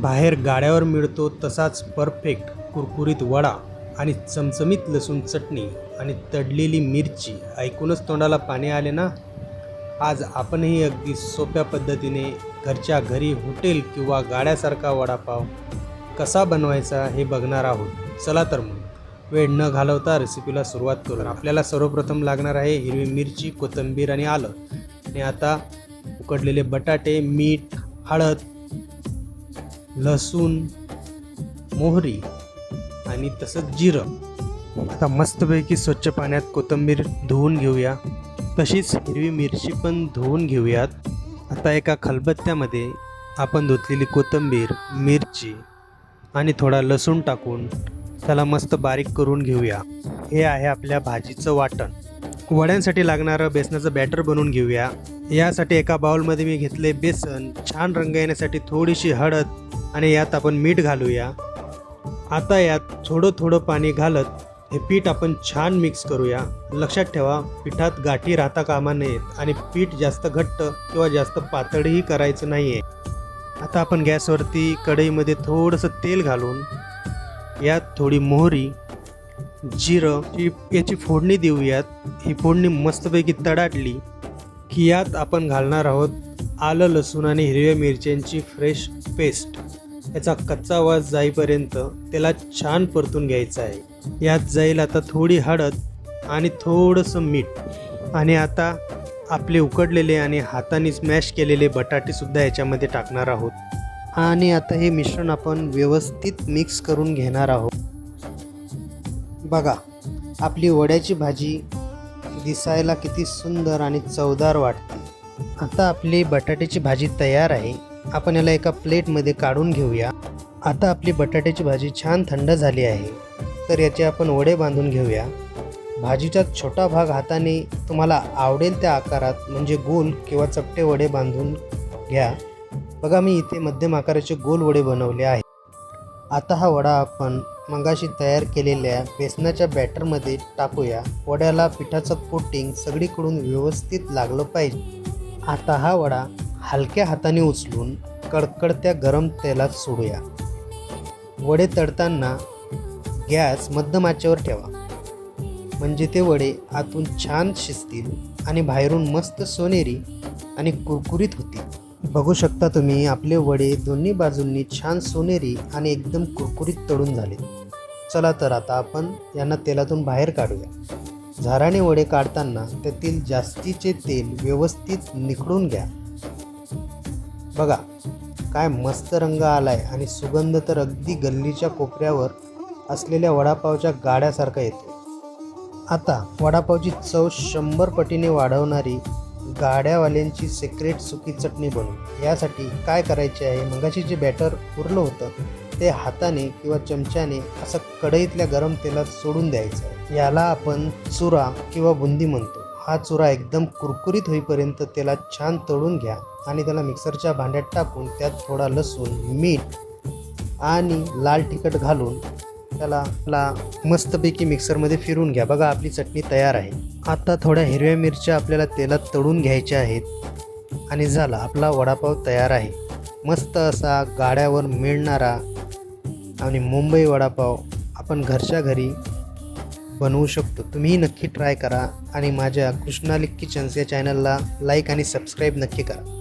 बाहेर गाड्यावर मिळतो तसाच परफेक्ट कुरकुरीत वडा आणि चमचमीत लसूण चटणी आणि तळलेली मिरची ऐकूनच तोंडाला पाणी आले ना. आज आपणही अगदी सोप्या पद्धतीने घरच्या घरी हॉटेल किंवा गाड्यासारखा वडापाव कसा बनवायचा हे बघणार आहोत. चला तर मग वेळ न घालवता रेसिपीला सुरुवात करू. आपल्याला सर्वप्रथम लागणार आहे हिरवी मिरची, कोथिंबीर आणि आलं. आणि आता उकडलेले बटाटे, मीठ, हळद, लसूण, मोहरी आणि तसंच जिरं. आता मस्तपैकी स्वच्छ पाण्यात कोथिंबीर धुवून घेऊया. तशीच हिरवी मिरची पण धुवून घेऊयात. आता एका खलबत्त्यामध्ये आपण धुतलेली कोथिंबीर, मिरची आणि थोडा लसूण टाकून त्याला मस्त बारीक करून घेऊया. हे आहे आपल्या भाजीचं वाटण. वड्यांसाठी लागणारं बेसनाचं बॅटर बनवून घेऊया. यासाठी एका बाउलमध्ये मी घेतले बेसन, छान रंग येण्यासाठी थोडीशी हळद आणि यात आपण मीठ घालूया. आता यात थोडं थोडं पाणी घालत हे पीठ आपण छान मिक्स करूया. लक्षात ठेवा, पिठात गाठी राहता कामा नयेत आणि पीठ जास्त घट्ट किंवा जास्त पातळही करायचं नाही आहे. आता आपण गॅसवरती कढईमध्ये थोडंसं तेल घालून यात थोडी मोहरी, जिरं याची फोडणी देऊयात. ही फोडणी मस्तपैकी तडाटली की यात आपण घालणार आहोत आलं, लसूण आणि हिरव्या मिरच्यांची फ्रेश पेस्ट. याचा कच्चा वास जाईपर्यंत त्याला छान परतून घ्यायचा आहे. यात जाईल आता थोडी हळद आणि थोडंसं मीठ. आणि आता आपले उकडलेले आणि हाताने स्मॅश केलेले बटाटेसुद्धा याच्यामध्ये टाकणार आहोत. आणि आता हे मिश्रण आपण व्यवस्थित मिक्स करून घेणार आहोत. बघा, आपली वड्याची भाजी दिसायला किती सुंदर आणि चवदार वाटते. आता आपली बटाट्याची भाजी तयार आहे. आपण याला एका प्लेटमध्ये काढून घेऊया. आता आपली बटाट्याची भाजी छान थंड झाली आहे, तर याचे आपण वडे बांधून घेऊया. भाजीचा छोटा भाग हाताने तुम्हाला आवडेल त्या आकारात म्हणजे गोल किंवा चपटे वडे बांधून घ्या. बघा, मी इथे मध्यम आकाराचे गोल वडे बनवले आहेत. आता हा वडा आपण मगाशी तयार केलेल्या बेसनाच्या बॅटरमध्ये टाकूया. वड्याला पिठाचं कोटिंग सगळीकडून व्यवस्थित लागलं पाहिजे. आता हा वडा हलक्या हाताने उचलून कडकडत्या गरम तेलात सोडूया. वडे तळताना गॅस मध्यम आचेवर ठेवा, म्हणजे ते वडे आतून छान शिजतील आणि बाहेरून मस्त सोनेरी आणि कुरकुरीत होतील. बघू शकता तुम्ही, आपले वडे दोन्ही बाजूंनी छान सोनेरी आणि एकदम कुरकुरीत तळून झाले. चला तर आता आपण यांना तेलातून बाहेर काढूया. झाराने वडे काढताना त्यातील जास्तीचे तेल व्यवस्थित निखळून घ्या. बघा, काय मस्त रंग आलाय आणि सुगंध तर अगदी गल्लीच्या कोपऱ्यावर असलेल्या वडापावच्या गाड्यासारखा येतो. आता वडापावची चव 100 पटीने वाढवणारी गाड्यावाल्यांची सिक्रेट सुकी चटणी बनवू. यासाठी काय करायचे आहे, मगाशी जे बॅटर उरलं होतं ते हाताने किंवा चमच्याने असं कढईतल्या गरम तेलात सोडून द्यायचं आहे. याला आपण चुरा किंवा बुंदी म्हणतो. हा चुरा एकदम कुरकुरीत होईपर्यंत त्याला छान तळून घ्या आणि त्याला मिक्सरच्या भांड्यात टाकून त्यात थोडा लसूण, मीठ आणि लाल तिखट घालून त्याला मस्तपैकी मिक्सरमध्ये फिरून घ्या. बघा, आपली चटणी तयार आहे. आता थोड्या हिरव्या मिरच्या आपल्याला तेलात तळून घ्यायच्या आहेत आणि झाला आपला वडापाव तयार आहे. मस्त असा गाड्यावर मिळणारा आणि मुंबई वडापाव आपण घरच्या घरी बनवू शकतो. तुम्हीही नक्की ट्राय करा आणि माझ्या कृष्णालिक किचन्स या चॅनलला लाईक आणि सबस्क्राईब नक्की करा.